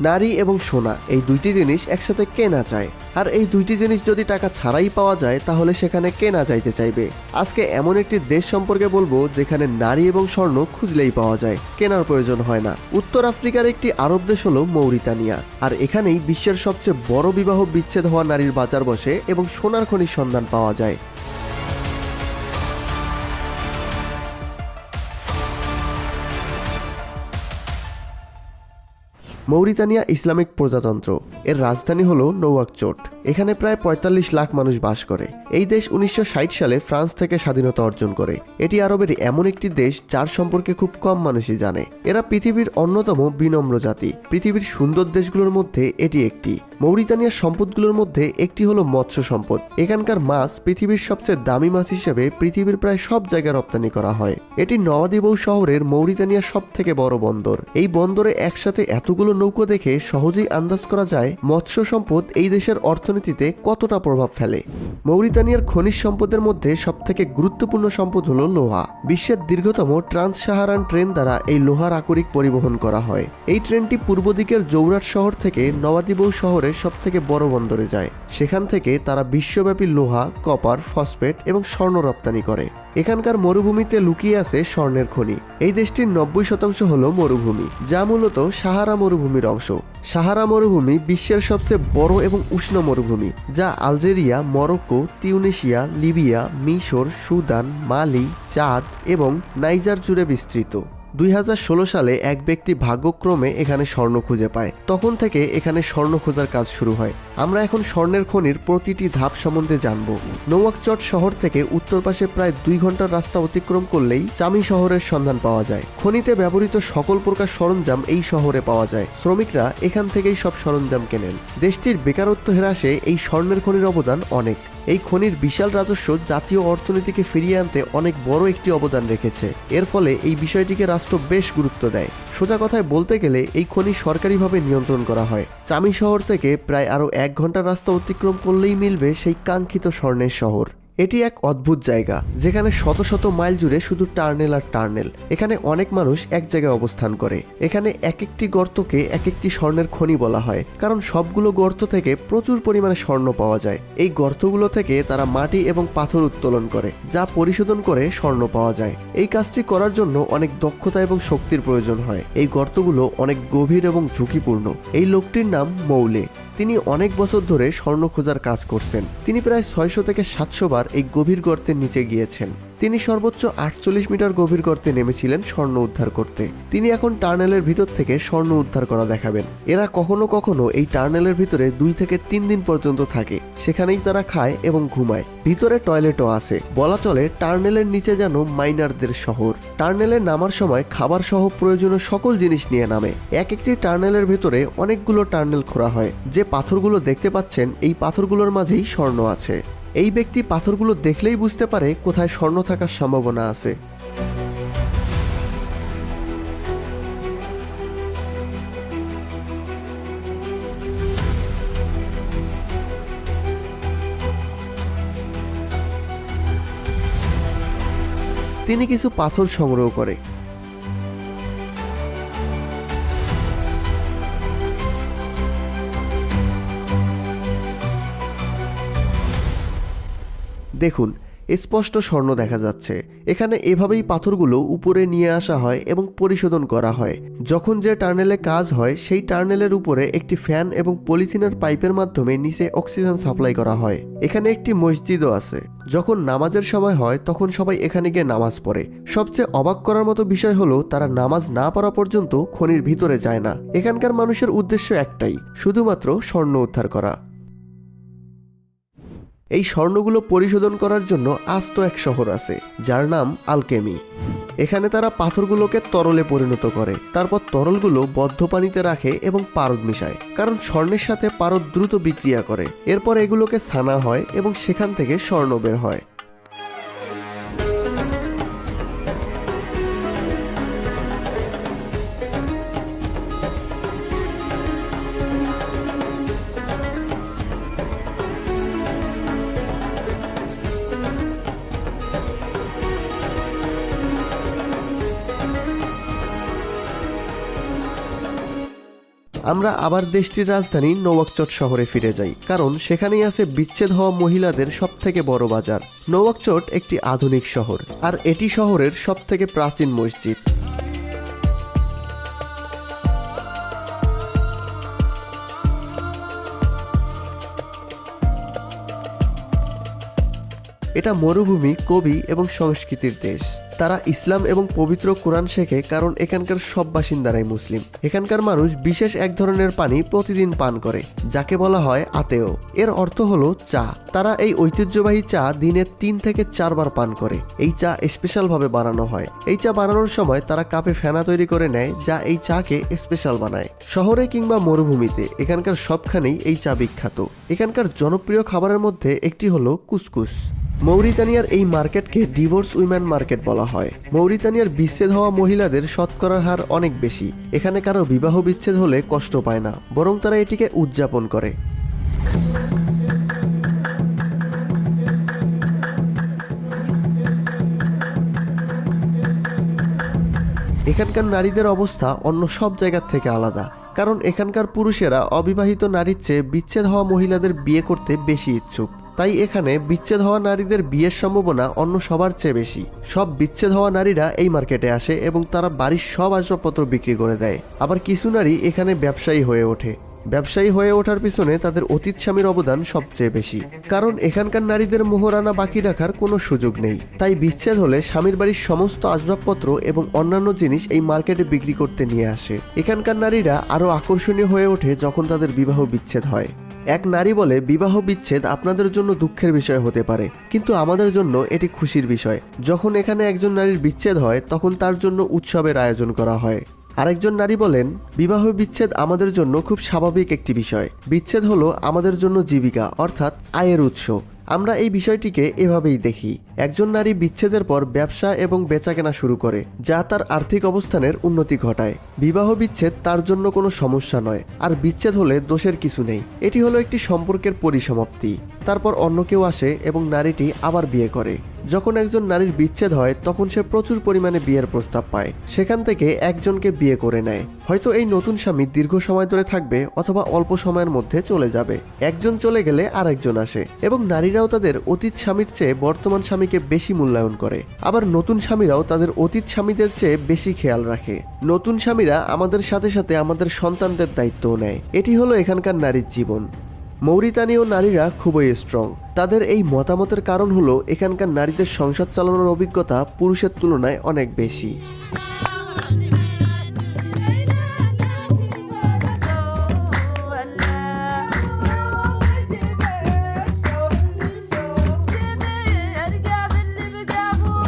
নারী এবং সোনা এই দুইটি জিনিস একসাথে কে না চায়? আর এই দুইটি জিনিস যদি টাকা ছাড়াই পাওয়া যায় তাহলে সেখানে কে না যাইতে চাইবে? আজকে এমন একটি দেশ সম্পর্কে বলবো যেখানে নারী এবং স্বর্ণ খুঁজলেই পাওয়া যায়, কেনার প্রয়োজন হয় না। উত্তর আফ্রিকার একটি আরব দেশ হলো মৌরিতানিয়া। আর এখানেই বিশ্বের সবচেয়ে বড় বিবাহ বিচ্ছেদ হওয়া নারীর বাজার বসে এবং সোনার খনির সন্ধান পাওয়া যায়। মৌরিতানিয়া ইসলামিক প্রজাতন্ত্র। এর রাজধানী হলো নৌয়াকচট। এখানে প্রায় ৪৫ লাখ মানুষ বাস করে। এই দেশ ১৯৬০ সালে ফ্রান্স থেকে স্বাধীনতা অর্জন করে। এটি আরবের এমন একটি দেশ যার সম্পর্কে খুব কম মানুষই জানে। এরা পৃথিবীর অন্যতম বিনম্র জাতি। পৃথিবীর সুন্দর দেশগুলোর মধ্যে এটি একটি। মৌরিতানিয়ার সম্পদগুলোর মধ্যে একটি হলো মৎস্য সম্পদ। এখানকার মাছ পৃথিবীর সবচেয়ে দামি মাছ হিসেবে পৃথিবীর প্রায় সব জায়গায় রপ্তানি করা হয়। এটি নওয়াদিবৌ শহরের মৌরিতানিয়ার সব থেকে বড় বন্দর। এই বন্দরে একসাথে এতগুলো নৌকো দেখে সহজেই আন্দাজ করা যায় মৎস্য সম্পদ এই দেশের অর্থনীতিতে কতটা প্রভাব ফেলে। মৌরিতানিয়ার খনিজ সম্পদের মধ্যে সবথেকে গুরুত্বপূর্ণ সম্পদ হলো লোহা। বিশ্বের দীর্ঘতম ট্রান্স সাহারান ট্রেন দ্বারা এই লোহার আকরিক পরিবহন করা হয়। এই ট্রেনটি পূর্ব দিকের জৌরাট শহর থেকে নওয়াদিবৌ শহরের সবথেকে বড় বন্দরে যায়। সেখান থেকে তারা বিশ্বব্যাপী লোহা, কপার, ফসফেট এবং স্বর্ণ রপ্তানি করে। এখানকার মরুভূমিতে লুকিয়ে আছে স্বর্ণের খনি। এই দেশটির ৯০% হলো মরুভূমি, যা মূলত সাহারা মরুভূমির অংশ। সাহারা মরুভূমি বিশ্বের সবচেয়ে বড় এবং উষ্ণ মরুভূমি, যা আলজেরিয়া, মরক্কো, তিউনিসিয়া, লিবিয়া, মিশর, সুদান, মালি, চাদ এবং নাইজার জুড়ে বিস্তৃত। ২০১৬ সালে এক ব্যক্তি ভাগ্যক্রমে এখানে স্বর্ণ খুঁজে পায়। তখন থেকে এখানে স্বর্ণ খোঁজার কাজ শুরু হয়। আমরা এখন স্বর্ণের খনির প্রতিটি ধাপ সম্বন্ধে জানব। নওয়াকচট শহর থেকে উত্তর পাশে প্রায় ২ ঘন্টার রাস্তা অতিক্রম করলেই চামি শহরের সন্ধান পাওয়া যায়। খনিতে ব্যবহৃত সকল প্রকার সরঞ্জাম এই শহরে পাওয়া যায়। শ্রমিকরা এখান থেকেই সব সরঞ্জাম কেনেন। দেশটির বেকারত্ব হ্রাসে এই স্বর্ণের খনির অবদান অনেক। এই খনির বিশাল রাজস্ব জাতীয় অর্থনীতিকে ফিরিয়ে আনতে অনেক বড় একটি অবদান রেখেছে। এর ফলে এই বিষয়টিকে রাষ্ট্র বেশ গুরুত্ব দেয়। সোজা কথায় বলতে গেলে এই খনি সরকারিভাবে নিয়ন্ত্রণ করা হয়। চামি শহর থেকে প্রায় আরও ১ ঘন্টার রাস্তা অতিক্রম করলেই মিলবে সেই কাঙ্ক্ষিত স্বর্ণের শহর। এটি এক অদ্ভুত জায়গা যেখানে শত শত মাইল জুড়ে শুধু টার্নেল আর টার্নেল। এখানে অনেক মানুষ এক জায়গায় অবস্থান করে। এখানে এক একটি গর্তকে এক একটি স্বর্ণের খনি বলা হয়, কারণ সবগুলো গর্ত থেকে প্রচুর পরিমাণে স্বর্ণ পাওয়া যায়। এই গর্তগুলো থেকে তারা মাটি এবং পাথর উত্তোলন করে, যা পরিশোধন করে স্বর্ণ পাওয়া যায়। এই কাজটি করার জন্য অনেক দক্ষতা এবং শক্তির প্রয়োজন হয়। এই গর্তগুলো অনেক গভীর এবং ঝুঁকিপূর্ণ। এই লোকটির নাম মৌলে। তিনি অনেক বছর ধরে স্বর্ণ খোঁজার কাজ করছেন। তিনি প্রায় ৬০০ থেকে ৭০০ বার এই গভীর গর্তের নিচে গিয়েছেন। তিনি সর্বোচ্চ ৪৮ মিটার গভীর গর্তে নেমেছিলেন স্বর্ণ উদ্ধার করতে। তিনি এখন টার্নেলের ভিতর থেকে স্বর্ণ উদ্ধার করা দেখাবেন। এরা কখনো কখনো এই টার্নেলের ভিতরে ২ থেকে ৩ দিন পর্যন্ত থাকে। সেখানেই তারা খায় এবং ঘুমায়। ভিতরে টয়লেটও আছে। বলা চলে টার্নেলের নিচে যেন মাইনারদের শহর। টার্নেলে নামার সময় খাবার সহ প্রয়োজনীয় সকল জিনিস নিয়ে নামে। এক একটি টার্নেলের ভিতরে অনেকগুলো টার্নেল খোঁড়া হয়। যে পাথরগুলো দেখতে পাচ্ছেন, এই পাথরগুলোর মাঝেই স্বর্ণ আছে। এই ব্যক্তি পাথরগুলো দেখলেই বুঝতে পারে কোথায় স্বর্ণ থাকার সম্ভাবনা আছে। তিনি কিছু পাথর সংগ্রহ করে। দেখুন, স্পষ্ট স্বর্ণ দেখা যাচ্ছে। এখানে এভাবেই পাথরগুলো উপরে নিয়ে আসা হয় এবং পরিশোধন করা হয়। যখন যে টার্নেলে কাজ হয়, সেই টার্নেলের উপরে একটি ফ্যান এবং পলিথিনের পাইপের মাধ্যমে নিচে অক্সিজেন সাপ্লাই করা হয়। এখানে একটি মসজিদও আছে। যখন নামাজের সময় হয় তখন সবাই এখানে গিয়ে নামাজ পড়ে। সবচেয়ে অবাক করার মতো বিষয় হলো তারা নামাজ না পড়া পর্যন্ত খনির ভিতরে যায় না। এখানকার মানুষের উদ্দেশ্য একটাই, শুধুমাত্র স্বর্ণ উদ্ধার করা। এই স্বর্ণগুলো পরিশোধন করার জন্য আস্ত এক শহর আছে, যার নাম আলকেমি। এখানে তারা পাথরগুলোকে তরলে পরিণত করে। তারপর তরলগুলো বদ্ধ পানিতে রাখে এবং পারদ মিশায়, কারণ স্বর্ণের সাথে পারদ দ্রুত বিক্রিয়া করে। এরপর এগুলোকে ছানা হয় এবং সেখান থেকে স্বর্ণ বের হয়। আমরা আবার দেশটির রাজধানী নওয়াকচট শহরে ফিরে যাই, কারণ সেখানেই আছে বিচ্ছেদ হওয়া মহিলাদের সবথেকে বড় বাজার। নওয়াকচট একটি আধুনিক শহর, আর এটি শহরের সবথেকে প্রাচীন মসজিদ। এটা মরুভূমি, কবি এবং সংস্কৃতির দেশ। তারা ইসলাম এবং পবিত্র কোরআন শেখে, কারণ এখানকার সব বাসিন্দারাই মুসলিম। এখানকার মানুষ বিশেষ এক ধরনের পানি প্রতিদিন পান করে, যাকে বলা হয় আতেও। এর অর্থ হলো চা। তারা এই ঐতিহ্যবাহী চা দিনে 3 থেকে 4 বার পান করে। এই চা স্পেশালভাবে বানানো হয়। এই চা বানানোর সময় তারা কাপে ফেনা তৈরি করে নেয়, যা এই চাকে স্পেশাল বানায়। শহরে কিংবা মরুভূমিতে এখানকার সবখানেই এই চা বিখ্যাত। এখানকার জনপ্রিয় খাবারের মধ্যে একটি হলো কুসকুস। মৌরিতানিয়ার এই মার্কেটকে ডিভোর্স উইমেন মার্কেট বলা হয়। মৌরিতানিয়ার বিচ্ছেদ হওয়া মহিলাদের শতকরার হার অনেক বেশি। এখানে কারো বিবাহ বিচ্ছেদ হলে কষ্ট পায় না, বরং তারা এটিকে উদযাপন করে। এখানকার নারীদের অবস্থা অন্য সব জায়গার থেকে আলাদা, কারণ এখানকার পুরুষেরা অবিবাহিত নারীর চেয়ে বিচ্ছেদ হওয়া মহিলাদের বিয়ে করতে বেশি ইচ্ছুক। তাই এখানে বিচ্ছেদ হওয়া নারীদের বিয়ের সম্ভাবনা অন্য সবার চেয়ে বেশি। সব বিচ্ছেদ হওয়া নারীরা এই মার্কেটে আসে এবং তারা বাড়ির সব আসবাবপত্র বিক্রি করে দেয়। আবার কিছু নারী এখানে ব্যবসায়ী হয়ে ওঠে। ব্যবসায়ী হয়ে ওঠার পিছনে তাদের অতীত স্বামীর অবদান সবচেয়ে বেশি, কারণ এখানকার নারীদের মোহরানা বাকি রাখার কোনো সুযোগ নেই। তাই বিচ্ছেদ হলে স্বামীর বাড়ির সমস্ত আসবাবপত্র এবং অন্যান্য জিনিস এই মার্কেটে বিক্রি করতে নিয়ে আসে। এখানকার নারীরা আরও আকর্ষণীয় হয়ে ওঠে যখন তাদের বিবাহ বিচ্ছেদ হয়। এক নারী বলে, বিবাহ বিচ্ছেদ আপনাদের জন্য দুঃখের বিষয় হতে পারে, কিন্তু আমাদের জন্য এটি খুশির বিষয়। যখন এখানে একজন নারীর বিচ্ছেদ হয়, তখন তার জন্য উৎসবের আয়োজন করা হয়। আরেকজন নারী বলেন, বিবাহ বিচ্ছেদ আমাদের জন্য খুব স্বাভাবিক একটি বিষয়। বিচ্ছেদ হলো আমাদের জন্য জীবিকা, অর্থাৎ আয়ের উৎস। আমরা এই বিষয়টিকে এভাবেই দেখি। একজন নারী বিচ্ছেদের পর ব্যবসা এবং বেচাকেনা শুরু করে, যা তার আর্থিক অবস্থানের উন্নতি ঘটায়। বিবাহ বিচ্ছেদ তার জন্য কোনো সমস্যা নয়, আর বিচ্ছেদ হলে দোষের কিছু নেই। এটি হলো একটি সম্পর্কের পরিসমাপ্তি। তারপর অন্য কেউ আসে এবং নারীটি আবার বিয়ে করে। যখন একজন নারীর বিচ্ছেদ হয়, তখন সে প্রচুর পরিমাণে বিয়ের প্রস্তাব পায়। সেখান থেকে একজনকে বিয়ে করে নেয়। হয়তো এই নতুন স্বামী দীর্ঘ সময় ধরে থাকবে, অথবা অল্প সময়ের মধ্যে চলে যাবে। একজন চলে গেলে আরেকজন আসে, এবং নারীরাও তাদের অতীত স্বামীর চেয়ে বর্তমান স্বামীকে বেশি মূল্যায়ন করে। আবার নতুন স্বামীরাও তাদের অতীত স্বামীদের চেয়ে বেশি খেয়াল রাখে। নতুন স্বামীরা আমাদের সাথে সাথে আমাদের সন্তানদের দায়িত্বও নেয়। এটি হলো এখানকার নারীর জীবন। মৌরিতানীয় নারীরা খুবই স্ট্রং। তাদের এই মতামতের কারণ হলো এখানকার নারীদের সংসার চালানোর অভিজ্ঞতা পুরুষের তুলনায় অনেক বেশি।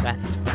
Best.